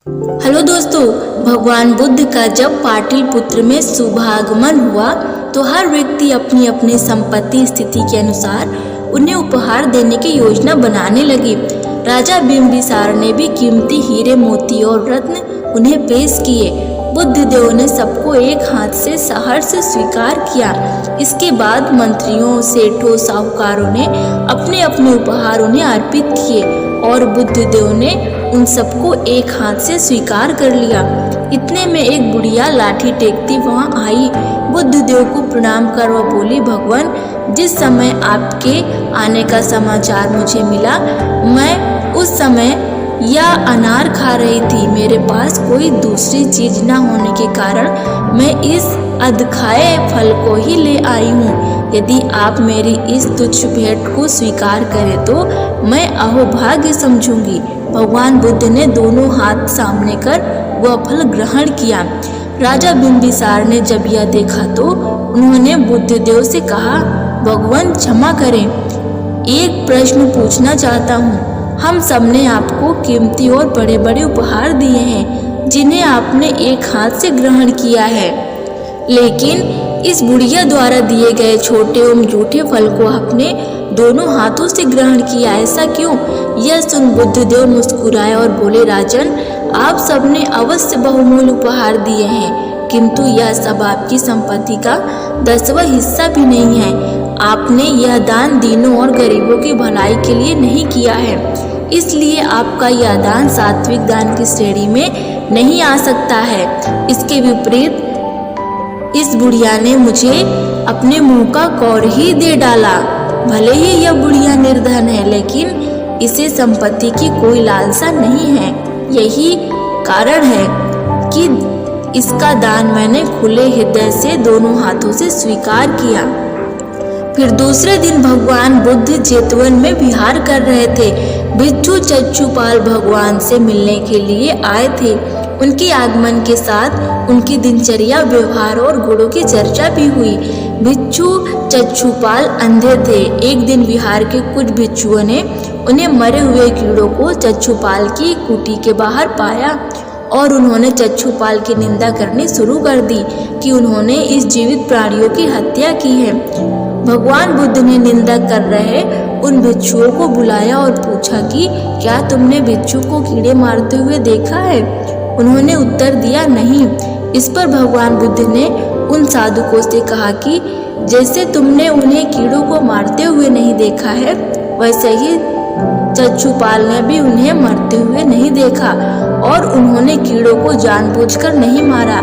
Hello दोस्तों, भगवान बुद्ध का जब पाटलिपुत्र में शुभागमन हुआ तो हर व्यक्ति अपनी अपनी संपत्ति स्थिति के अनुसार उन्हें उपहार देने की योजना बनाने लगी। राजा बिंबिसार ने भी कीमती हीरे मोती और रत्न उन्हें पेश किए। बुद्ध देव ने सबको एक हाथ से सहर्ष स्वीकार किया। इसके बाद मंत्रियों, सेठों, साहूकारों ने अपने अपने उपहार उन्हें अर्पित किए और बुद्ध देव ने उन सबको एक हाथ से स्वीकार कर लिया। इतने में एक बुढ़िया लाठी टेकती वहां आई। बुद्ध देव को प्रणाम कर वह बोली, भगवान, जिस समय आपके आने का समाचार मुझे मिला, मैं उस समय यह अनार खा रही थी। मेरे पास कोई दूसरी चीज न होने के कारण मैं इस अधखाए फल को ही ले आई हूँ। यदि आप मेरी इस तुच्छ भेंट को स्वीकार करें तो मैं अहोभाग्य समझूंगी। भगवान बुद्ध ने दोनों हाथ सामने कर वह फल ग्रहण किया। राजा बिंबिसार ने जब यह देखा तो उन्होंने बुद्ध देव से कहा, भगवान क्षमा करें, एक प्रश्न पूछना चाहता हूँ। हम सबने आपको कीमती और बड़े बड़े उपहार दिए हैं जिन्हें आपने एक हाथ से ग्रहण किया है, लेकिन इस बुढ़िया द्वारा दिए गए छोटे एवं जूठे फल को आपने दोनों हाथों से ग्रहण किया, ऐसा क्यों? यह सुन बुद्ध देव मुस्कुराए और बोले, राजन, आप सबने अवश्य बहुमूल्य उपहार दिए हैं, किंतु यह सब आपकी संपत्ति का 10वां हिस्सा भी नहीं है। आपने यह दान दीनों और गरीबों की भलाई के लिए नहीं किया है, इसलिए आपका यह दान सात्विक दान की श्रेणी में नहीं आ सकता है। इसके विपरीत इस बुढ़िया ने मुझे अपने मुंह का कौर ही दे डाला। भले ही यह बुढ़िया निर्धन है, लेकिन इसे संपत्ति की कोई लालसा नहीं है। यही कारण है कि इसका दान मैंने खुले हृदय से दोनों हाथों से स्वीकार किया। फिर दूसरे दिन भगवान बुद्ध जेतवन में विहार कर रहे थे। भिक्षु चक्षुपाल भगवान से मिलने के लिए आए थे। उनके आगमन के साथ उनकी दिनचर्या, व्यवहार और गुणों की चर्चा भी हुई। भिक्षु चक्षुपाल अंधे थे। एक दिन विहार के कुछ भिक्षुओं ने उन्हें मरे हुए कीड़ों को चक्षुपाल की कुटी के बाहर पाया और उन्होंने चक्षुपाल की निंदा करनी शुरू कर दी कि उन्होंने इस जीवित प्राणियों की हत्या की है। भगवान बुद्ध ने निंदा कर रहे उन भिक्षुओं को बुलाया और पूछा कि क्या तुमने भिक्षु को कीड़े मारते हुए देखा है? उन्होंने उत्तर दिया, नहीं। इस पर भगवान बुद्ध ने उन साधुकों से कहा कि जैसे तुमने उन्हें कीड़ों को मारते हुए नहीं देखा है, वैसे ही चक्षुपाल ने भी उन्हें मरते हुए नहीं देखा और उन्होंने कीड़ों को जानबूझकर नहीं मारा,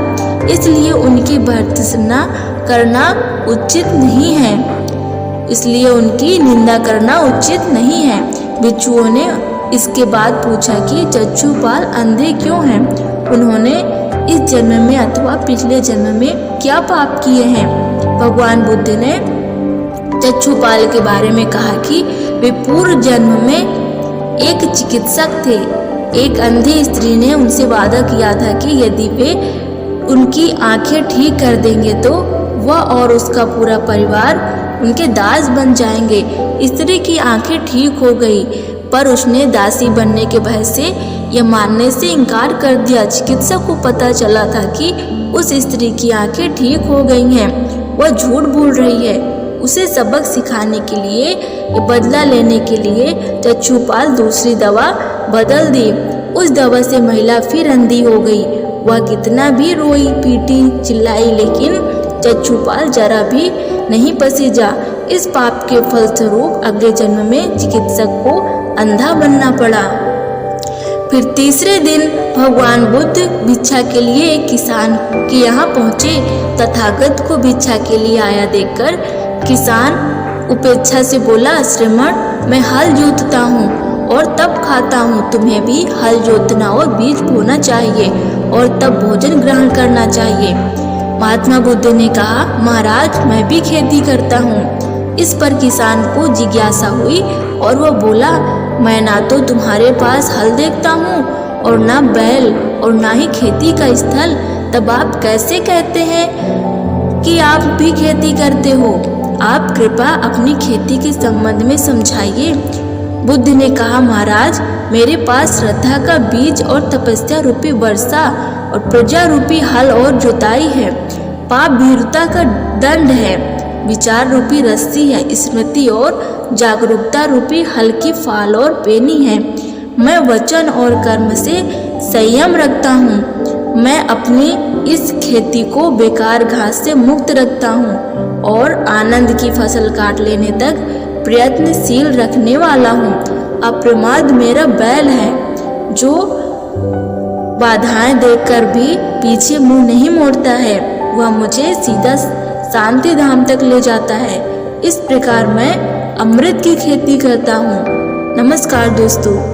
इसलिए उनकी भर्त्सना करना उचित नहीं है, इसलिए उनकी निंदा करना उचित नहीं है। भिक्षुओं ने इसके बाद पूछा कि चक्षुपाल अंधे क्यों हैं? उन्होंने इस जन्म में अथवा पिछले जन्म में क्या पाप किए हैं? भगवान बुद्ध ने चक्षुपाल के बारे में कहा कि वे पूर्व जन्म में एक चिकित्सक थे। एक अंधी स्त्री ने उनसे वादा किया था कि यदि वे उनकी आंखें ठीक कर देंगे तो वह और उसका पूरा परिवार उनके दास बन जाएंगे। स्त्री की आंखें ठीक हो गई, पर उसने दासी बनने के भय से यह मानने से इनकार कर दिया। चिकित्सक को पता चला था कि उस स्त्री की आंखें ठीक हो गई हैं, वह झूठ बोल रही है। उसे सबक सिखाने के लिए या बदला लेने के लिए चक्षुपाल दूसरी दवा बदल दी। उस दवा से महिला फिर अंधी हो गई। वह कितना भी रोई पीटी चिल्लाई, लेकिन चक्षुपाल जरा भी नहीं पसीजा। इस पाप के फलस्वरूप अगले जन्म में चिकित्सक को अंधा बनना पड़ा। फिर तीसरे दिन भगवान बुद्ध भिक्षा के लिए एक किसान के यहाँ पहुँचे। तथागत को भिक्षा के लिए आया देखकर किसान उपेक्षा से बोला, श्रीमण, मैं हल जोतता हूँ और तब खाता हूँ। तुम्हें भी हल जोतना और बीज बोना चाहिए और तब भोजन ग्रहण करना चाहिए। महात्मा बुद्ध ने कहा, महाराज, मैं भी खेती करता हूँ। इस पर किसान को जिज्ञासा हुई और वह बोला, मैं ना तो तुम्हारे पास हल देखता हूँ और ना बैल और ना ही खेती का स्थल, तब आप कैसे कहते हैं कि आप भी खेती करते हो? आप कृपया अपनी खेती के संबंध में समझाइए। बुद्ध ने कहा, महाराज, मेरे पास श्रद्धा का बीज और तपस्या रूपी वर्षा और प्रजा रूपी हल और जुताई है। पाप भीरुता का दंड है, विचार रूपी रस्सी है, स्मृति और जागरूकता रूपी हल्की फाल और पेनी है। मैं वचन और कर्म से संयम रखता हूँ। मैं अपनी इस खेती को बेकार घास से मुक्त रखता हूँ और आनंद की फसल काट लेने तक प्रयत्नशील रखने वाला हूँ। अप्रमाद मेरा बैल है, जो बाधाएं देखकर भी पीछे मुंह नहीं मोड़ता है। वह मुझे सीधा शांति धाम तक ले जाता है। इस प्रकार मैं अमृत की खेती करता हूँ। नमस्कार दोस्तों।